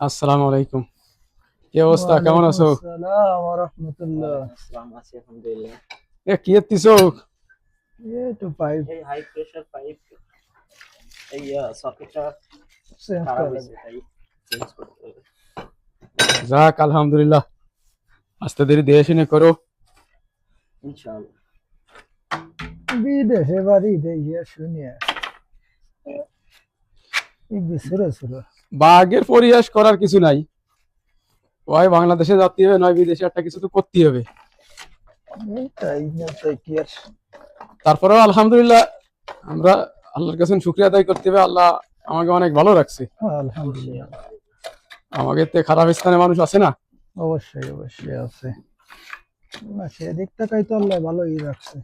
আসসালামু আলাইকুম। কি অবস্থা, কেমন ওয়ালাইকুম আছো? আসসালাম ওয়া রাহমাতুল্লাহ। আসসালাম আছি আলহামদুলিল্লাহ। কি এত্তিছো? এই তো পাইপ এই হাই প্রেসার পাইপ এই সকেটটা চেঞ্জ খারাপ করা হয়েছে লাগে। তাই চেঞ্জ করতে হবে। যাক আলহামদুলিল্লাহ, আস্তে ধীরে দেখে শুনে করো। ইনশাআল্লাহ। বিদেশে বাড়ি দিয়ে শুনিয়া এই বিছুরে ছুরে বাঘের পরিহাস করার কিছু নাই, ওই বাংলাদেশে যাতে হবে নয় বিদেশে একটা কিছু তো করতে হবে। তাই না, তাই কি আর তারপরেও আলহামদুলিল্লাহ আমরা আল্লাহর কাছে শুকরিয়া আদায় করতে হবে। আল্লাহ আমাকে অনেক ভালো রাখছে। আলহামদুলিল্লাহ। আমাকে তে খারাপ স্থানে মানুষ আছে না। অবশ্যই অবশ্যই আছে না, সেদিক থেকে তো আল্লাহ ভালোই রাখছে।